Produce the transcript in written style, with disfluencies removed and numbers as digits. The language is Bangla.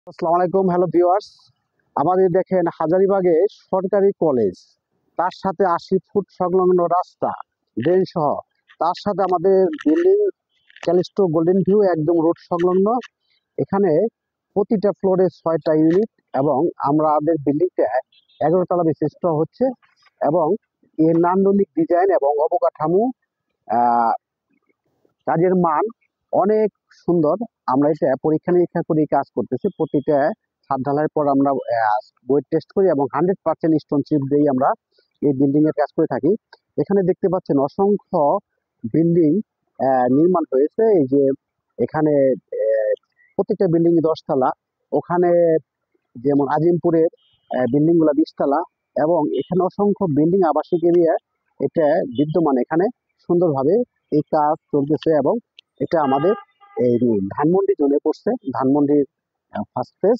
আসসালামু আলাইকুম, হ্যালো ভিউয়ার্স। আমাদের দেখেন হাজারীবাগে সরকারি কলেজ, তার সাথে 80 ফুট সংলগ্ন রাস্তা, ড্রেন সহ, তার সাথে আমাদের বিল্ডিং ক্যালিস্টো গোল্ডেন ভিউ একদম রোড সংলগ্ন। এখানে প্রতিটা ফ্লোরে 6টা ইউনিট এবং আমাদের বিল্ডিংটা 11তলা বিশিষ্ট হচ্ছে এবং এর নান্দনিক ডিজাইন এবং অবকাঠামো, আহ, কাজের মান অনেক সুন্দর। আমরা এটা পরীক্ষা নিরীক্ষা করে কাজ করতেছি। প্রতিটা ছাদ ঢালাইয়ের পর আমরা ওয়েট টেস্ট করি এবং 100% স্টোনচিপ দিয়ে আমরা এই বিল্ডিং এর কাজ করে থাকি। এখানে দেখতে পাচ্ছেন অসংখ্য বিল্ডিং নির্মাণ হয়েছে। এই যে এখানে প্রত্যেকটা বিল্ডিং 10 তলা। ওখানে যেমন আজিমপুরের বিল্ডিং গুলা 20 তলা এবং এখানে অসংখ্য বিল্ডিং আবাসিক এরিয়া এটা বিদ্যমান। এখানে সুন্দরভাবে এই কাজ চলতেছে এবং এটা আমাদের এই ধানমন্ডি জোনে পড়ছে, ধানমন্ডির ফার্স্ট ফেজ।